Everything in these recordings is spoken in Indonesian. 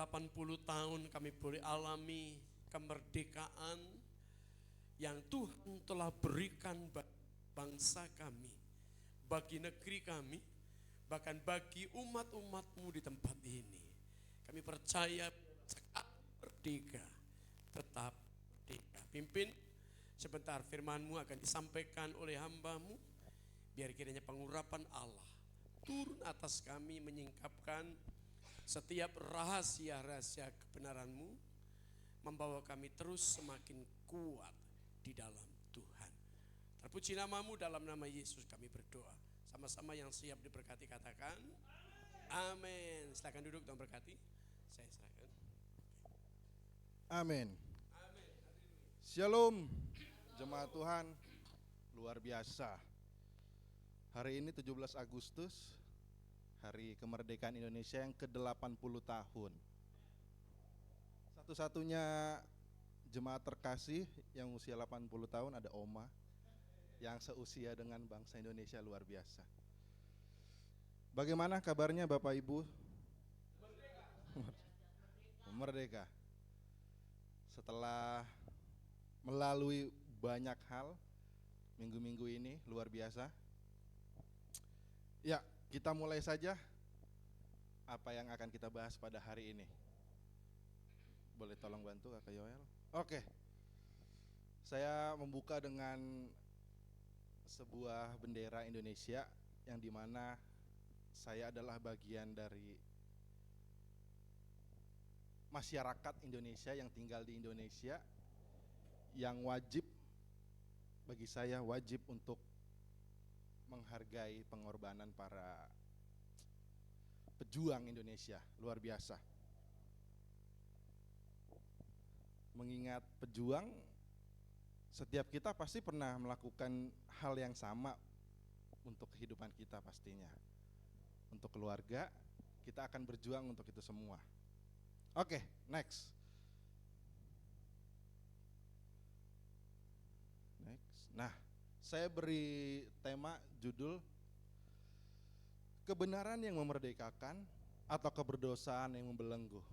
80 tahun kami boleh alami kemerdekaan yang Tuhan telah berikan bagi bangsa kami, bagi negeri kami, bahkan bagi umat-umat-Mu di tempat ini. Kami percaya saat merdeka, tetap merdeka. Pimpin sebentar, firman-Mu akan disampaikan oleh hamba-Mu. Biar kiranya pengurapan Allah turun atas kami, menyingkapkan setiap rahasia-rahasia kebenaran-Mu, membawa kami terus semakin kuat di dalam Tuhan. Terpuji nama-Mu, dalam nama Yesus kami berdoa. Sama-sama yang siap diberkati katakan amin. Silakan duduk, Tuhan berkati. Saya silakan. Amin. Shalom jemaat Tuhan, luar biasa. Hari ini 17 Agustus, hari kemerdekaan Indonesia yang ke-80 tahun. Satu-satunya jemaat terkasih yang usia 80 tahun ada Oma, yang seusia dengan bangsa Indonesia, luar biasa. Bagaimana kabarnya Bapak Ibu? Merdeka. Setelah melalui banyak hal minggu-minggu ini, luar biasa. Ya, kita mulai saja apa yang akan kita bahas pada hari ini. Boleh tolong bantu Kakak Yoel? Oke. Saya membuka dengan sebuah bendera Indonesia yang dimana saya adalah bagian dari masyarakat Indonesia yang tinggal di Indonesia, yang wajib, bagi saya wajib untuk menghargai pengorbanan para pejuang Indonesia, luar biasa. Mengingat pejuang, setiap kita pasti pernah melakukan hal yang sama untuk kehidupan kita pastinya. Untuk keluarga, kita akan berjuang untuk itu semua. Oke, next. Nah, saya beri tema judul kebenaran yang memerdekakan atau keberdosaan yang membelenggu.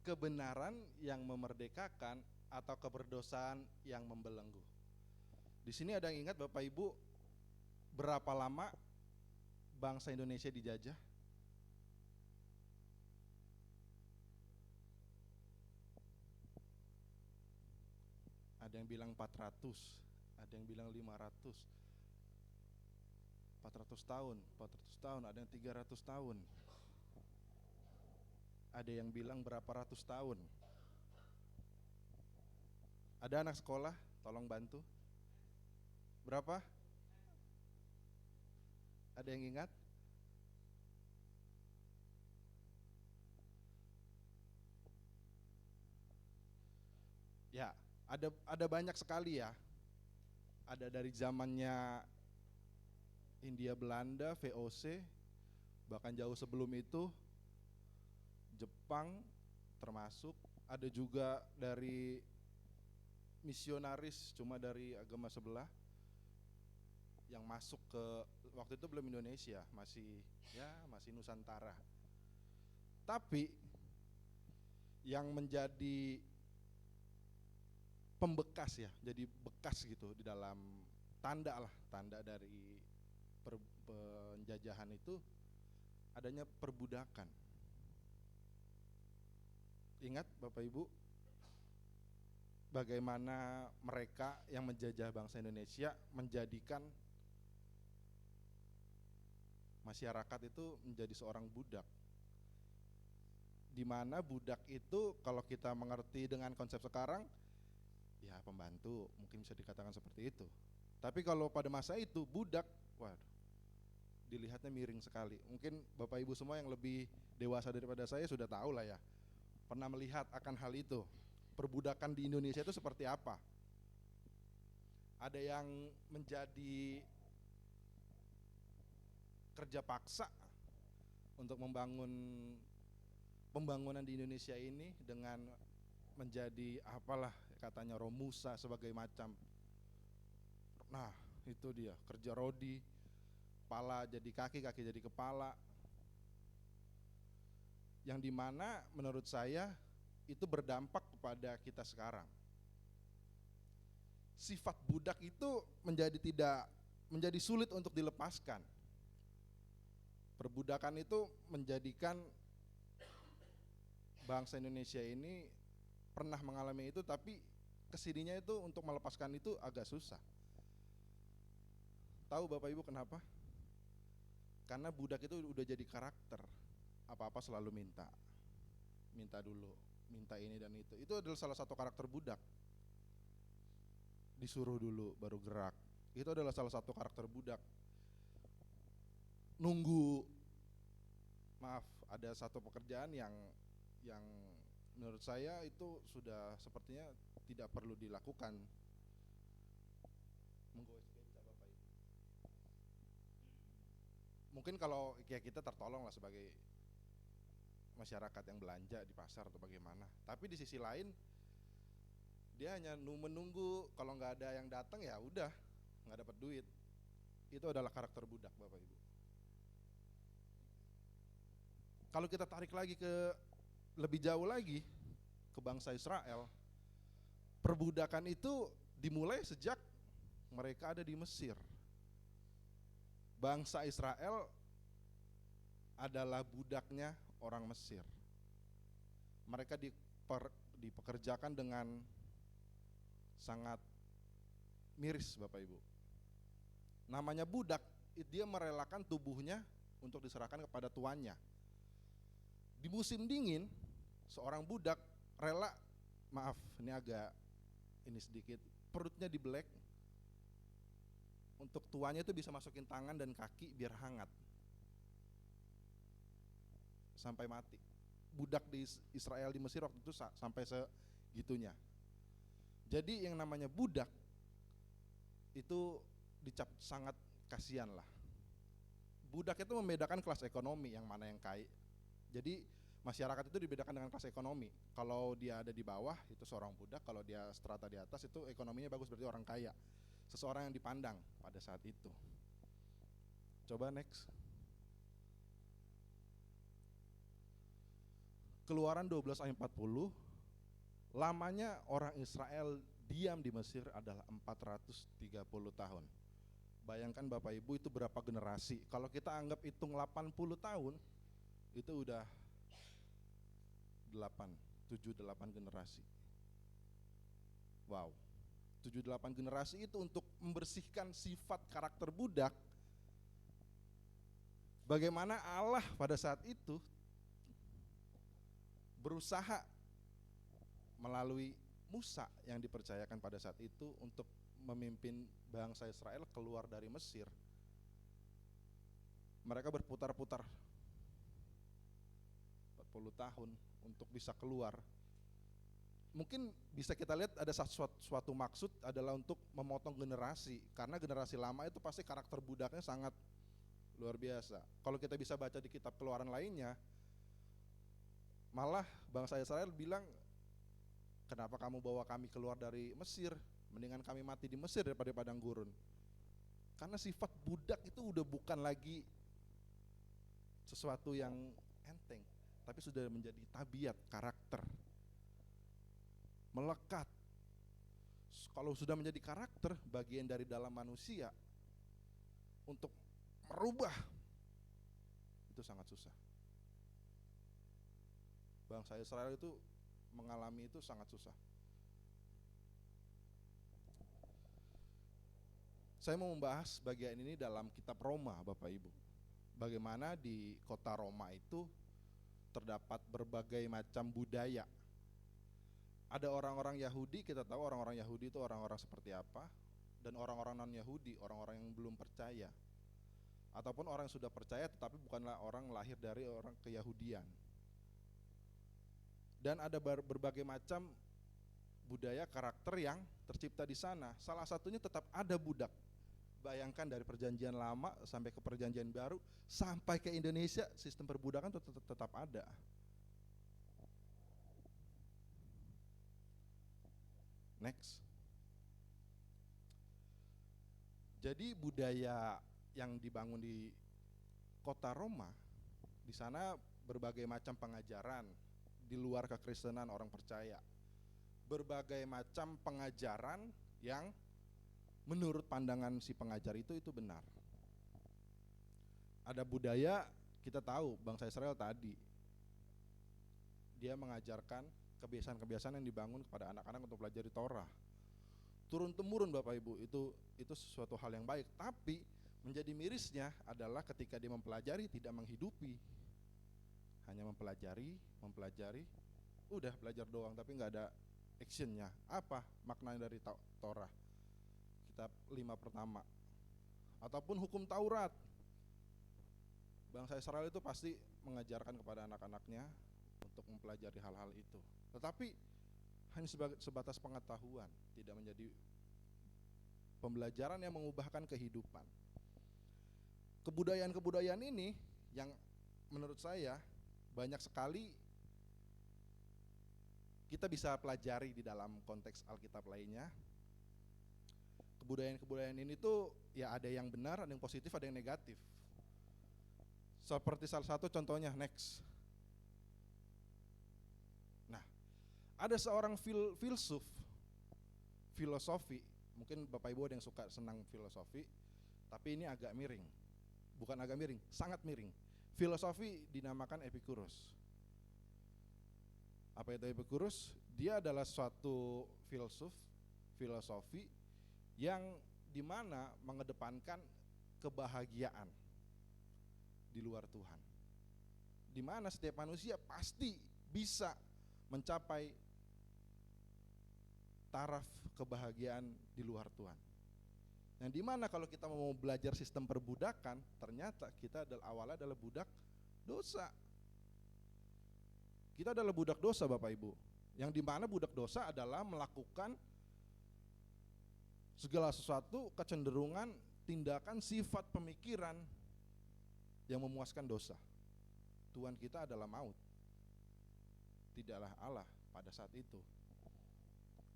Kebenaran yang memerdekakan atau keberdosaan yang membelenggu. Di sini ada yang ingat Bapak Ibu berapa lama bangsa Indonesia dijajah? Ada yang bilang 400, ada yang bilang 500, 400 tahun, ada yang 300 tahun. Ada yang bilang berapa ratus tahun. Ada anak sekolah, tolong bantu. Berapa? Ada yang ingat? Ya, ada banyak sekali ya. Ada dari zamannya Hindia Belanda, VOC, bahkan jauh sebelum itu Jepang termasuk, ada juga dari misionaris cuma dari agama sebelah yang masuk ke, waktu itu belum Indonesia, masih Nusantara. Tapi yang menjadi pembekas ya, jadi bekas gitu di dalam tanda dari penjajahan itu adanya perbudakan. Ingat Bapak Ibu bagaimana mereka yang menjajah bangsa Indonesia menjadikan masyarakat itu menjadi seorang budak, di mana budak itu kalau kita mengerti dengan konsep sekarang ya pembantu, mungkin bisa dikatakan seperti itu. Tapi kalau pada masa itu budak, waduh, dilihatnya miring sekali. Mungkin Bapak Ibu semua yang lebih dewasa daripada saya sudah tahu lah ya, pernah melihat akan hal itu. Perbudakan di Indonesia itu seperti apa? Ada yang menjadi kerja paksa untuk membangun pembangunan di Indonesia ini dengan menjadi apalah katanya Romusa sebagai macam. Nah itu dia, kerja rodi, kepala jadi kaki, kaki jadi kepala. yang dimana menurut saya itu berdampak kepada kita sekarang. Sifat budak itu menjadi sulit untuk dilepaskan. Perbudakan itu menjadikan bangsa Indonesia ini pernah mengalami itu, tapi kesininya itu untuk melepaskan itu agak susah. Tahu Bapak Ibu kenapa? Karena budak itu udah jadi karakter. Apa-apa selalu minta dulu, minta ini dan itu. Itu adalah salah satu karakter budak. Disuruh dulu baru gerak. Itu adalah salah satu karakter budak. Nunggu, ada satu pekerjaan yang menurut saya itu sudah sepertinya tidak perlu dilakukan. Menggoes beca Bapak Ibu. Mungkin kalau kita tertolong lah sebagai masyarakat yang belanja di pasar atau bagaimana. Tapi di sisi lain dia hanya menunggu, kalau nggak ada yang datang ya udah nggak dapat duit. Itu adalah karakter budak Bapak Ibu. Kalau kita tarik lagi ke lebih jauh lagi ke bangsa Israel, perbudakan itu dimulai sejak mereka ada di Mesir. Bangsa Israel adalah budaknya orang Mesir. Mereka dipekerjakan dengan sangat miris Bapak Ibu. Namanya budak, dia merelakan tubuhnya untuk diserahkan kepada tuannya. Di musim dingin, seorang budak rela, ini sedikit, perutnya dibelek untuk tuannya itu bisa masukin tangan dan kaki biar hangat sampai mati. Budak di Israel di Mesir waktu itu sampai segitunya. Jadi yang namanya budak itu dicap sangat kasihan lah. Budak itu membedakan kelas ekonomi, yang mana yang kaya. Jadi masyarakat itu dibedakan dengan kelas ekonomi. Kalau dia ada di bawah itu seorang budak, kalau dia strata di atas itu ekonominya bagus, berarti orang kaya. Seseorang yang dipandang pada saat itu. Coba next. Keluaran 12 ayat 40, lamanya orang Israel diam di Mesir adalah 430 tahun. Bayangkan Bapak Ibu itu berapa generasi. Kalau kita anggap hitung 80 tahun, itu udah 7-8 generasi. Wow, 7-8 generasi itu untuk membersihkan sifat karakter budak. Bagaimana Allah pada saat itu berusaha melalui Musa yang dipercayakan pada saat itu untuk memimpin bangsa Israel keluar dari Mesir. Mereka berputar-putar 40 tahun untuk bisa keluar. Mungkin bisa kita lihat ada suatu maksud adalah untuk memotong generasi, karena generasi lama itu pasti karakter budaknya sangat luar biasa. Kalau kita bisa baca di kitab Keluaran lainnya, malah bangsa Israel bilang, kenapa kamu bawa kami keluar dari Mesir? Mendingan kami mati di Mesir daripada di padang gurun. Karena sifat budak itu udah bukan lagi sesuatu yang enteng, tapi sudah menjadi tabiat, karakter, melekat. Kalau sudah menjadi karakter, bagian dari dalam manusia, untuk merubah itu sangat susah. Bangsa Israel itu mengalami itu sangat susah. Saya mau membahas bagian ini dalam kitab Roma Bapak Ibu. Bagaimana di kota Roma itu terdapat berbagai macam budaya. Ada orang-orang Yahudi, kita tahu orang-orang Yahudi itu orang-orang seperti apa, dan orang-orang non-Yahudi, orang-orang yang belum percaya, ataupun orang yang sudah percaya tetapi bukanlah orang lahir dari orang keyahudian. Dan ada berbagai macam budaya, karakter yang tercipta di sana. Salah satunya tetap ada budak. Bayangkan dari perjanjian lama sampai ke perjanjian baru, sampai ke Indonesia, sistem perbudakan tetap ada. Next. Jadi budaya yang dibangun di kota Roma, di sana berbagai macam pengajaran di luar kekristenan orang percaya, berbagai macam pengajaran yang menurut pandangan si pengajar itu benar. Ada budaya, kita tahu bangsa Israel tadi dia mengajarkan kebiasaan-kebiasaan yang dibangun kepada anak-anak untuk pelajari Torah. Turun temurun Bapak Ibu, itu sesuatu hal yang baik. Tapi menjadi mirisnya adalah ketika dia mempelajari tidak menghidupi. Hanya mempelajari, udah belajar doang tapi nggak ada actionnya. Apa makna dari Torah? Kitab 5 pertama. Ataupun hukum Taurat. Bangsa Israel itu pasti mengajarkan kepada anak-anaknya untuk mempelajari hal-hal itu. Tetapi hanya sebatas pengetahuan, tidak menjadi pembelajaran yang mengubahkan kehidupan. Kebudayaan-kebudayaan ini yang menurut saya banyak sekali kita bisa pelajari di dalam konteks Alkitab lainnya. Kebudayaan-kebudayaan ini tuh ya ada yang benar, ada yang positif, ada yang negatif. Seperti salah satu contohnya, next. Nah, ada seorang filsuf, filosofi, mungkin Bapak Ibu ada yang suka senang filosofi, tapi ini agak miring. Bukan agak miring, sangat miring. Filosofi dinamakan Epicurus. Apa itu Epicurus? Dia adalah suatu filsuf, filosofi yang dimana mengedepankan kebahagiaan di luar Tuhan, di mana setiap manusia pasti bisa mencapai taraf kebahagiaan di luar Tuhan. Yang dimana kalau kita mau belajar sistem perbudakan, ternyata kita awalnya adalah budak dosa. Kita adalah budak dosa Bapak Ibu, yang dimana budak dosa adalah melakukan segala sesuatu, kecenderungan, tindakan, sifat, pemikiran yang memuaskan dosa. Tuhan kita adalah maut, tidaklah Allah pada saat itu.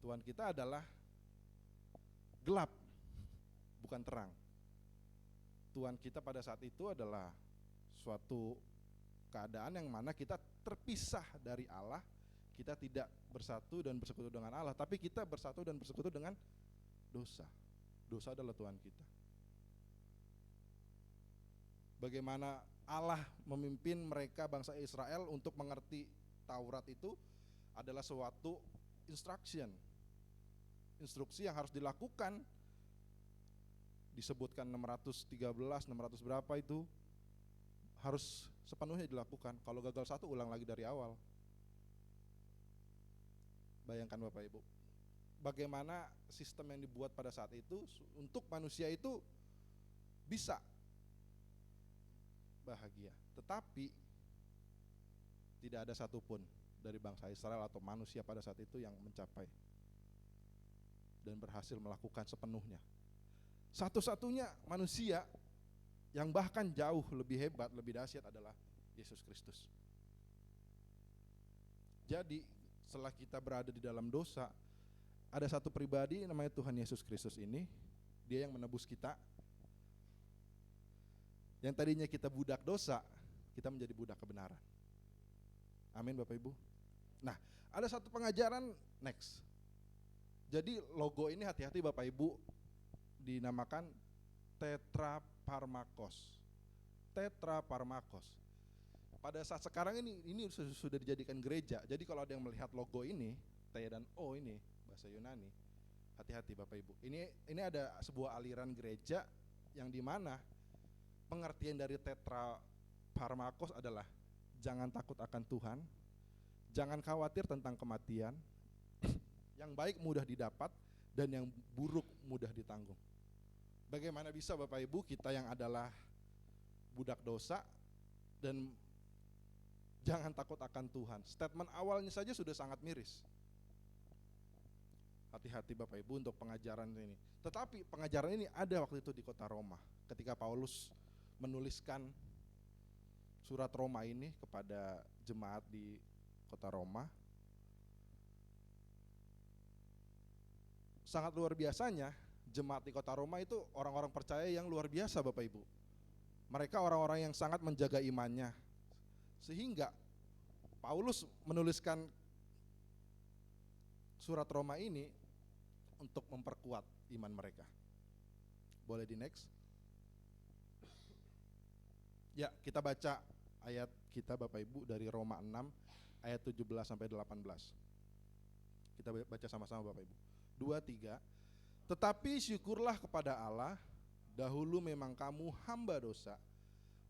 Tuhan kita adalah gelap, bukan terang. Tuhan kita pada saat itu adalah suatu keadaan yang mana kita terpisah dari Allah. Kita tidak bersatu dan bersekutu dengan Allah, tapi kita bersatu dan bersekutu dengan dosa. Dosa adalah Tuhan kita. Bagaimana Allah memimpin mereka bangsa Israel untuk mengerti Taurat itu adalah suatu instruksi yang harus dilakukan. Disebutkan 613, 600 berapa itu harus sepenuhnya dilakukan. Kalau gagal satu, ulang lagi dari awal. Bayangkan Bapak Ibu, bagaimana sistem yang dibuat pada saat itu untuk manusia itu bisa bahagia. Tetapi tidak ada satupun dari bangsa Israel atau manusia pada saat itu yang mencapai dan berhasil melakukan sepenuhnya. Satu-satunya manusia yang bahkan jauh lebih hebat, lebih dahsyat adalah Yesus Kristus. Jadi setelah kita berada di dalam dosa, ada satu pribadi namanya Tuhan Yesus Kristus ini. Dia yang menebus kita. Yang tadinya kita budak dosa, kita menjadi budak kebenaran. Amin Bapak Ibu. Nah, ada satu pengajaran next. Jadi logo ini hati-hati Bapak Ibu, dinamakan tetraparmakos. Tetraparmakos. Pada saat sekarang ini sudah dijadikan gereja. Jadi kalau ada yang melihat logo ini, T dan O ini bahasa Yunani, hati-hati Bapak Ibu. Ini ada sebuah aliran gereja yang dimana pengertian dari tetraparmakos adalah jangan takut akan Tuhan, jangan khawatir tentang kematian, yang baik mudah didapat dan yang buruk mudah ditanggung. Bagaimana bisa Bapak Ibu kita yang adalah budak dosa dan jangan takut akan Tuhan? Statement awalnya saja sudah sangat miris. Hati-hati Bapak Ibu untuk pengajaran ini. Tetapi pengajaran ini ada waktu itu di kota Roma, ketika Paulus menuliskan surat Roma ini kepada jemaat di kota Roma. Sangat luar biasanya, jemaat di kota Roma itu orang-orang percaya yang luar biasa Bapak Ibu. Mereka orang-orang yang sangat menjaga imannya, Sehingga Paulus menuliskan surat Roma ini untuk memperkuat iman mereka. Boleh di next? Ya, kita baca ayat kita Bapak Ibu dari Roma 6 ayat 17 sampai 18. Kita baca sama-sama Bapak Ibu. 2, 3. Tetapi syukurlah kepada Allah, dahulu memang kamu hamba dosa,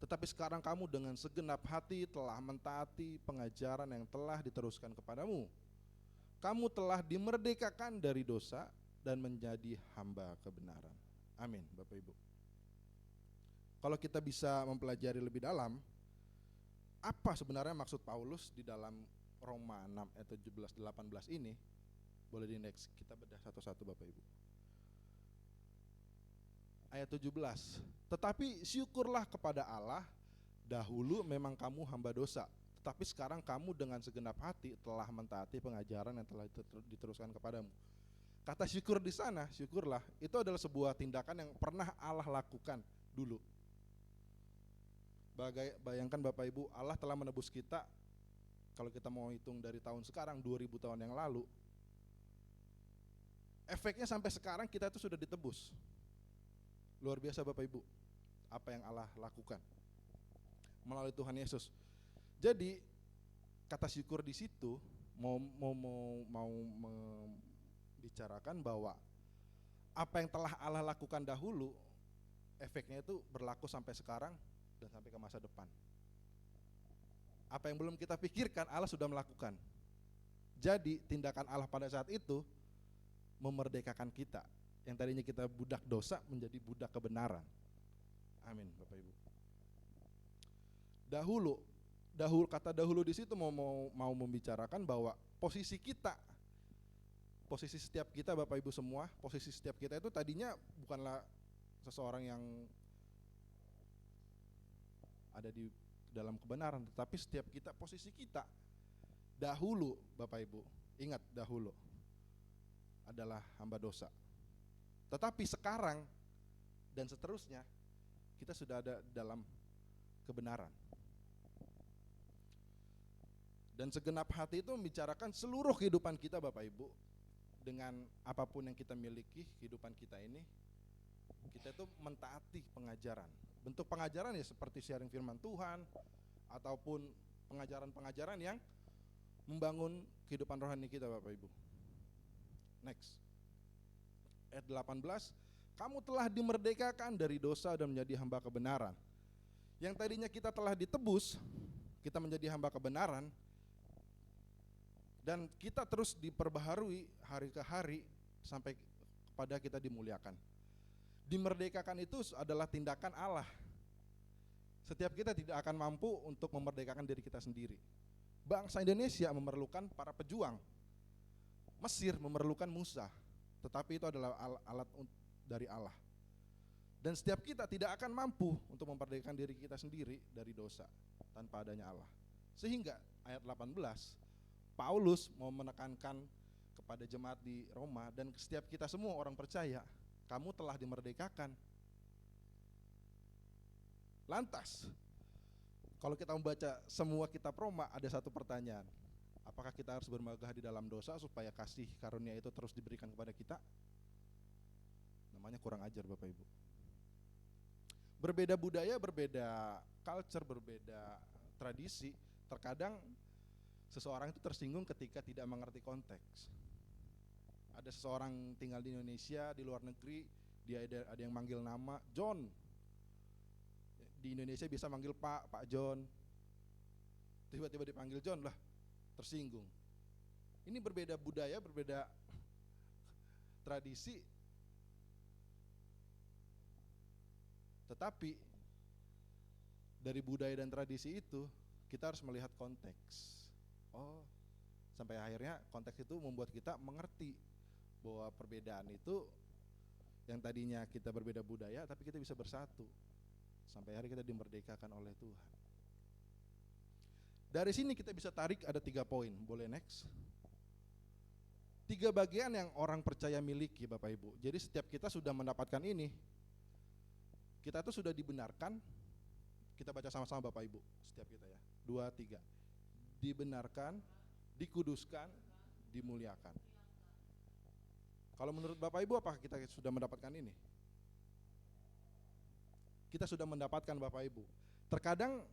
tetapi sekarang kamu dengan segenap hati telah mentaati pengajaran yang telah diteruskan kepadamu. Kamu telah dimerdekakan dari dosa dan menjadi hamba kebenaran. Amin Bapak Ibu. Kalau kita bisa mempelajari lebih dalam, apa sebenarnya maksud Paulus di dalam Roma 6 ayat 17-18 ini, boleh di next, kita bedah satu-satu Bapak Ibu. Ayat 17, tetapi syukurlah kepada Allah, dahulu memang kamu hamba dosa, tetapi sekarang kamu dengan segenap hati telah mentaati pengajaran yang telah diteruskan kepadamu. Kata syukur di sana, syukurlah, itu adalah sebuah tindakan yang pernah Allah lakukan dulu. Bayangkan Bapak Ibu, Allah telah menebus kita, kalau kita mau hitung dari tahun sekarang, 2000 tahun yang lalu, efeknya sampai sekarang kita itu sudah ditebus. Luar biasa Bapak Ibu, apa yang Allah lakukan melalui Tuhan Yesus. Jadi kata syukur di situ mau membicarakan bahwa apa yang telah Allah lakukan dahulu, efeknya itu berlaku sampai sekarang dan sampai ke masa depan. Apa yang belum kita pikirkan Allah sudah melakukan. Jadi tindakan Allah pada saat itu memerdekakan kita. Yang tadinya kita budak dosa menjadi budak kebenaran. Amin Bapak Ibu. Kata dahulu di situ mau membicarakan bahwa posisi kita, posisi setiap kita Bapak Ibu semua, posisi setiap kita itu tadinya bukanlah seseorang yang ada di dalam kebenaran, tetapi setiap kita, posisi kita dahulu Bapak Ibu, ingat dahulu adalah hamba dosa. Tetapi sekarang dan seterusnya kita sudah ada dalam kebenaran. Dan segenap hati itu membicarakan seluruh kehidupan kita Bapak Ibu, dengan apapun yang kita miliki, kehidupan kita ini, kita itu mentaati pengajaran. Bentuk pengajaran ya seperti sharing firman Tuhan, ataupun pengajaran-pengajaran yang membangun kehidupan rohani kita Bapak Ibu. Next. Ayat 18, kamu telah dimerdekakan dari dosa dan menjadi hamba kebenaran. Yang tadinya kita telah ditebus, kita menjadi hamba kebenaran, dan kita terus diperbaharui hari ke hari sampai kepada kita dimuliakan. Dimerdekakan itu adalah tindakan Allah. Setiap kita tidak akan mampu untuk memerdekakan diri kita sendiri. Bangsa Indonesia memerlukan para pejuang. Mesir memerlukan Musa, tetapi itu adalah alat dari Allah. Dan setiap kita tidak akan mampu untuk memerdekakan diri kita sendiri dari dosa tanpa adanya Allah. Sehingga ayat 18, Paulus mau menekankan kepada jemaat di Roma dan setiap kita semua orang percaya, kamu telah dimerdekakan. Lantas, kalau kita membaca semua kitab Roma, ada satu pertanyaan. Apakah kita harus bermegah di dalam dosa supaya kasih karunia itu terus diberikan kepada kita? Namanya kurang ajar Bapak Ibu. Berbeda budaya, berbeda culture, berbeda tradisi, terkadang seseorang itu tersinggung ketika tidak mengerti konteks. Ada seseorang tinggal di Indonesia, di luar negeri, dia ada yang manggil nama John. Di Indonesia bisa manggil Pak John. Tiba-tiba dipanggil John lah, tersinggung. Ini berbeda budaya, berbeda tradisi. Tetapi dari budaya dan tradisi itu kita harus melihat konteks. Oh, sampai akhirnya konteks itu membuat kita mengerti bahwa perbedaan itu yang tadinya kita berbeda budaya tapi kita bisa bersatu. Sampai hari kita dimerdekakan oleh Tuhan. Dari sini kita bisa tarik ada 3 poin. Boleh next? 3 bagian yang orang percaya miliki Bapak Ibu. Jadi setiap kita sudah mendapatkan ini, kita itu sudah dibenarkan. Kita baca sama-sama Bapak Ibu, setiap kita ya. 2, 3. Dibenarkan, dikuduskan, dimuliakan. Kalau menurut Bapak Ibu, apakah kita sudah mendapatkan ini? Kita sudah mendapatkan Bapak Ibu. Terkadang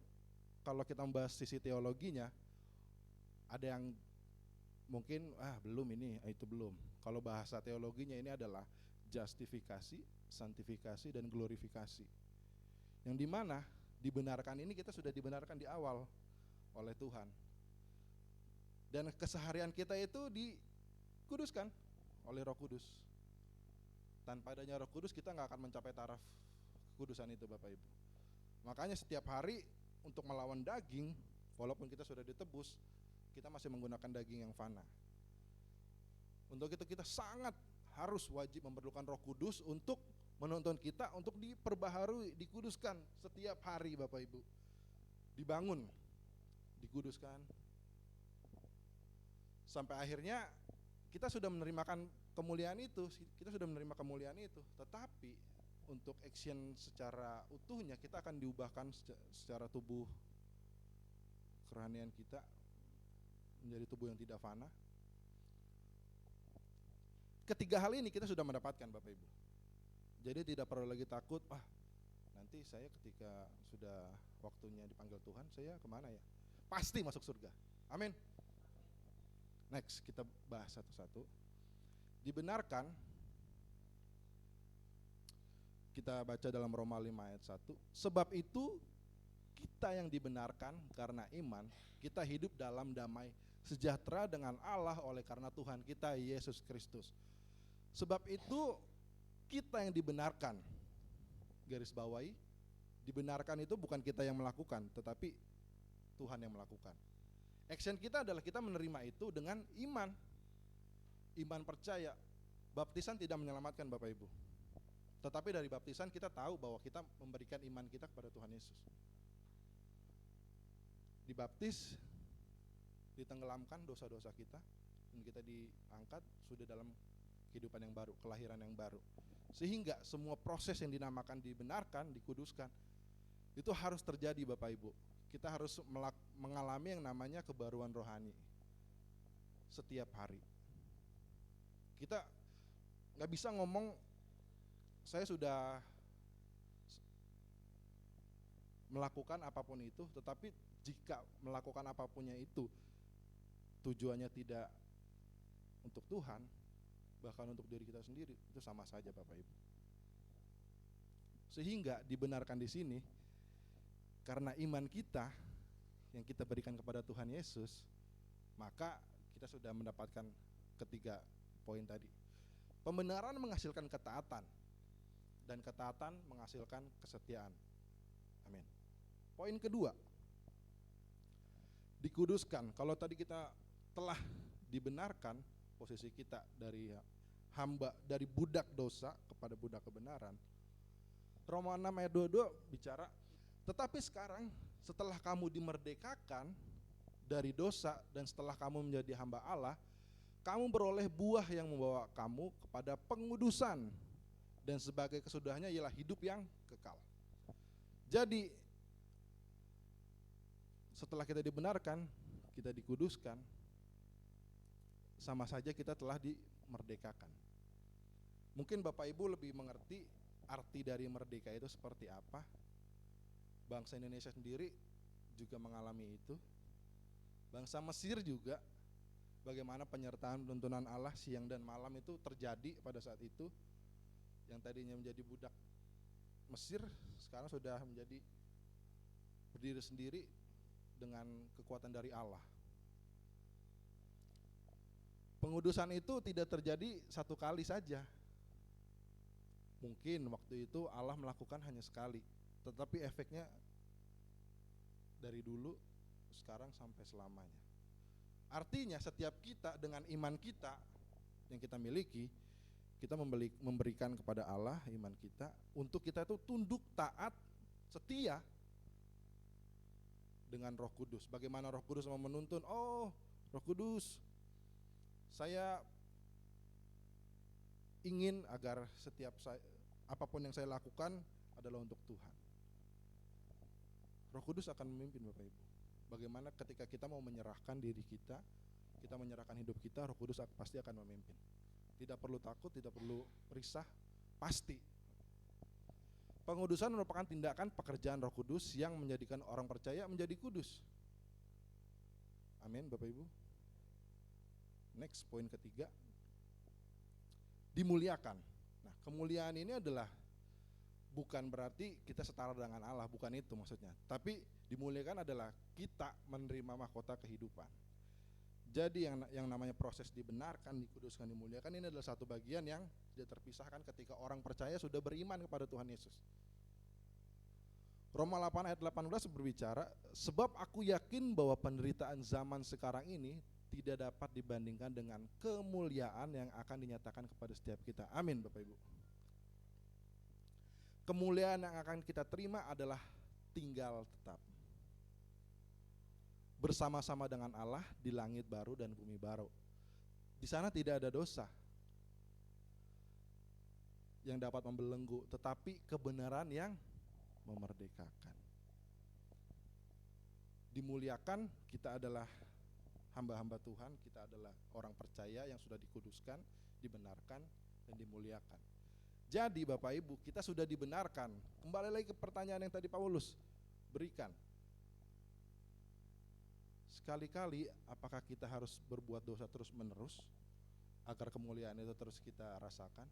kalau kita membahas sisi teologinya, ada yang mungkin belum ini, itu belum. Kalau bahasa teologinya ini adalah justifikasi, santifikasi, dan glorifikasi. Yang dimana dibenarkan ini kita sudah dibenarkan di awal oleh Tuhan. Dan keseharian kita itu dikuduskan oleh Roh Kudus. Tanpa adanya Roh Kudus kita nggak akan mencapai taraf kekudusan itu Bapak Ibu. Makanya setiap hari untuk melawan daging, walaupun kita sudah ditebus, kita masih menggunakan daging yang fana. Untuk itu kita sangat harus wajib memerlukan Roh Kudus untuk menuntun kita untuk diperbaharui, dikuduskan setiap hari Bapak Ibu. Dibangun, dikuduskan. Sampai akhirnya kita sudah menerima kemuliaan itu, tetapi untuk action secara utuhnya kita akan diubahkan secara tubuh kerohanian kita menjadi tubuh yang tidak fana. Ketiga hal ini kita sudah mendapatkan Bapak Ibu. Jadi tidak perlu lagi takut, nanti saya ketika sudah waktunya dipanggil Tuhan, saya kemana ya? Pasti masuk surga. Amin. Next, kita bahas satu-satu. Dibenarkan, kita baca dalam Roma 5 ayat 1. Sebab itu kita yang dibenarkan karena iman, kita hidup dalam damai sejahtera dengan Allah oleh karena Tuhan kita Yesus Kristus. Sebab itu kita yang dibenarkan. Garis bawahi, dibenarkan itu bukan kita yang melakukan, tetapi Tuhan yang melakukan. Action kita adalah kita menerima itu dengan iman. Iman percaya. Baptisan tidak menyelamatkan Bapak Ibu. Tetapi dari baptisan kita tahu bahwa kita memberikan iman kita kepada Tuhan Yesus. Dibaptis, ditenggelamkan dosa-dosa kita, dan kita diangkat sudah dalam kehidupan yang baru, kelahiran yang baru. Sehingga semua proses yang dinamakan dibenarkan, dikuduskan, itu harus terjadi Bapak Ibu. Kita harus mengalami yang namanya kebaruan rohani setiap hari. Kita gak bisa ngomong saya sudah melakukan apapun itu, tetapi jika melakukan apapunnya itu tujuannya tidak untuk Tuhan, bahkan untuk diri kita sendiri, itu sama saja Bapak Ibu. Sehingga dibenarkan di sini karena iman kita yang kita berikan kepada Tuhan Yesus, maka kita sudah mendapatkan ketiga poin tadi. Pembenaran menghasilkan ketaatan, dan ketaatan menghasilkan kesetiaan. Amin. Poin kedua, dikuduskan. Kalau tadi kita telah dibenarkan, posisi kita dari hamba, dari budak dosa kepada budak kebenaran. Roma 6 ayat 22 bicara, tetapi sekarang setelah kamu dimerdekakan dari dosa dan setelah kamu menjadi hamba Allah, kamu beroleh buah yang membawa kamu kepada pengudusan, dan sebagai kesudahannya ialah hidup yang kekal. Jadi setelah kita dibenarkan, kita dikuduskan, sama saja kita telah dimerdekakan. Mungkin Bapak Ibu lebih mengerti arti dari merdeka itu seperti apa. Bangsa Indonesia sendiri juga mengalami itu. Bangsa Mesir juga, bagaimana penyertaan tuntunan Allah siang dan malam itu terjadi pada saat itu. Yang tadinya menjadi budak Mesir sekarang sudah menjadi berdiri sendiri dengan kekuatan dari Allah. Pengudusan itu tidak terjadi satu kali saja. Mungkin waktu itu Allah melakukan hanya sekali, tetapi efeknya dari dulu sekarang sampai selamanya. Artinya setiap kita dengan iman kita yang kita miliki, kita memberikan kepada Allah iman kita untuk kita itu tunduk, taat, setia dengan Roh Kudus. Bagaimana Roh Kudus mau menuntun? Oh, Roh Kudus, saya ingin agar apapun yang saya lakukan adalah untuk Tuhan. Roh Kudus akan memimpin Bapak Ibu. Bagaimana ketika kita mau menyerahkan diri kita menyerahkan hidup kita, Roh Kudus pasti akan memimpin. Tidak perlu takut, tidak perlu risah, pasti. Pengudusan merupakan tindakan pekerjaan Roh Kudus yang menjadikan orang percaya menjadi kudus. Amin, Bapak Ibu. Next, poin ketiga, dimuliakan. Nah, kemuliaan ini adalah bukan berarti kita setara dengan Allah, bukan itu maksudnya. Tapi dimuliakan adalah kita menerima mahkota kehidupan. Jadi yang namanya proses dibenarkan, dikuduskan, dimuliakan ini adalah satu bagian yang tidak terpisahkan ketika orang percaya sudah beriman kepada Tuhan Yesus. Roma 8 ayat 18 berbicara, sebab aku yakin bahwa penderitaan zaman sekarang ini tidak dapat dibandingkan dengan kemuliaan yang akan dinyatakan kepada setiap kita. Amin, Bapak Ibu. Kemuliaan yang akan kita terima adalah tinggal tetap bersama-sama dengan Allah di langit baru dan bumi baru. Di sana tidak ada dosa yang dapat membelenggu, tetapi kebenaran yang memerdekakan. Dimuliakan, kita adalah hamba-hamba Tuhan, kita adalah orang percaya yang sudah dikuduskan, dibenarkan, dan dimuliakan. Jadi Bapak Ibu, kita sudah dibenarkan. Kembali lagi ke pertanyaan yang tadi Paulus berikan. Sekali-kali apakah kita harus berbuat dosa terus menerus agar kemuliaan itu terus kita rasakan?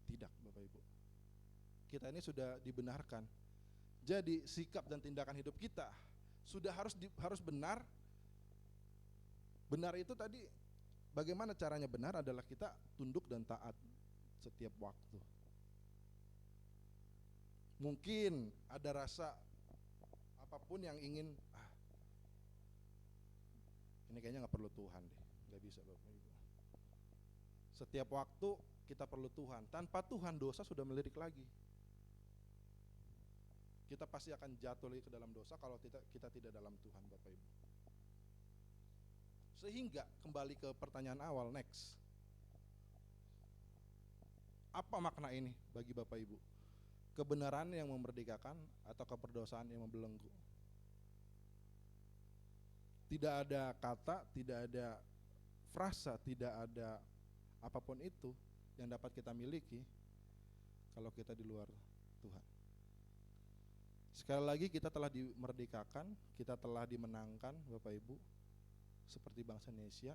Tidak, Bapak Ibu. Kita ini sudah dibenarkan. Jadi sikap dan tindakan hidup kita sudah harus benar. Benar itu tadi bagaimana caranya benar adalah kita tunduk dan taat setiap waktu. Mungkin ada rasa apapun yang ingin ini kayaknya nggak perlu Tuhan deh, nggak bisa Bapak Ibu. Setiap waktu kita perlu Tuhan. Tanpa Tuhan dosa sudah melirik lagi. Kita pasti akan jatuh lagi ke dalam dosa kalau kita tidak dalam Tuhan, Bapak Ibu. Sehingga kembali ke pertanyaan awal, next. Apa makna ini bagi Bapak Ibu? Kebenaran yang memerdekakan atau keperdosaan yang membelenggu? Tidak ada kata, tidak ada frasa, tidak ada apapun itu yang dapat kita miliki kalau kita di luar Tuhan. Sekali lagi kita telah dimerdekakan, kita telah dimenangkan Bapak Ibu, seperti bangsa Indonesia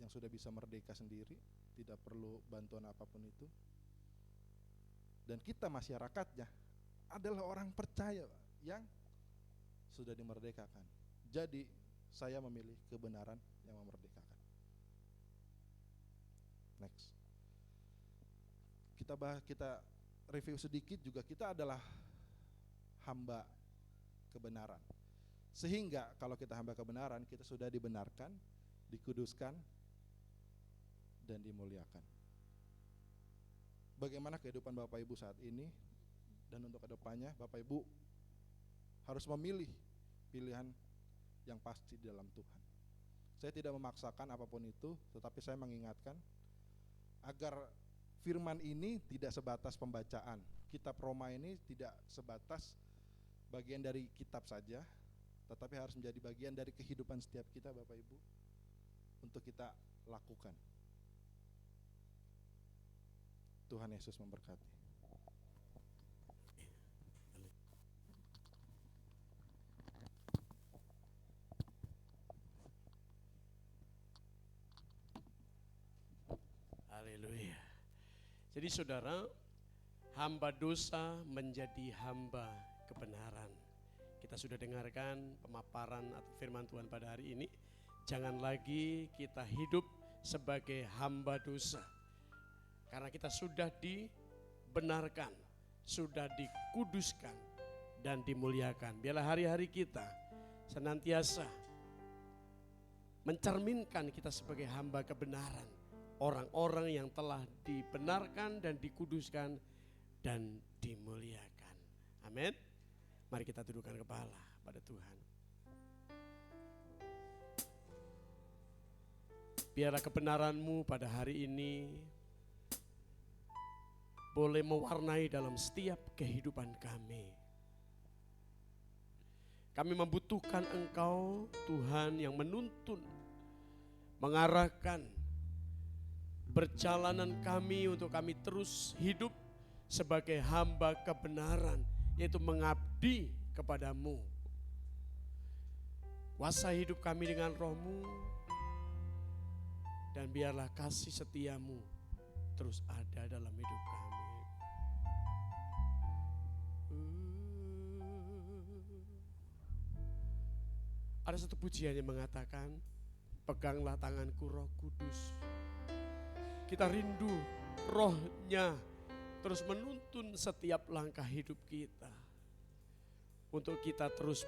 yang sudah bisa merdeka sendiri, tidak perlu bantuan apapun itu. Dan kita masyarakatnya adalah orang percaya yang sudah dimerdekakan. Jadi saya memilih kebenaran yang memerdekakan. Next. Kita review sedikit juga, kita adalah hamba kebenaran. Sehingga kalau kita hamba kebenaran, kita sudah dibenarkan, dikuduskan, dan dimuliakan. Bagaimana kehidupan Bapak Ibu saat ini dan untuk kedepannya, Bapak Ibu harus memilih pilihan yang pasti dalam Tuhan. Saya tidak memaksakan apapun itu, tetapi saya mengingatkan agar firman ini tidak sebatas pembacaan. Kitab Roma ini tidak sebatas bagian dari kitab saja, tetapi harus menjadi bagian dari kehidupan setiap kita Bapak Ibu untuk kita lakukan. Tuhan Yesus memberkati. Haleluya. Jadi saudara, hamba dosa menjadi hamba kebenaran. Kita sudah dengarkan pemaparan atau firman Tuhan pada hari ini. Jangan lagi kita hidup sebagai hamba dosa. Karena kita sudah dibenarkan, sudah dikuduskan dan dimuliakan. Biarlah hari-hari kita senantiasa mencerminkan kita sebagai hamba kebenaran. Orang-orang yang telah dibenarkan dan dikuduskan dan dimuliakan. Amin. Mari kita tundukkan kepala pada Tuhan. Biarlah kebenaran-Mu pada hari ini boleh mewarnai dalam setiap kehidupan kami. Kami membutuhkan Engkau Tuhan yang menuntun, mengarahkan perjalanan kami untuk kami terus hidup sebagai hamba kebenaran, yaitu mengabdi kepadamu. Kuasai hidup kami dengan Roh-Mu, dan biarlah kasih setiamu terus ada dalam hidup kami. Ada satu pujian yang mengatakan, peganglah tanganku Roh Kudus. Kita rindu Roh-Nya terus menuntun setiap langkah hidup kita, untuk kita terus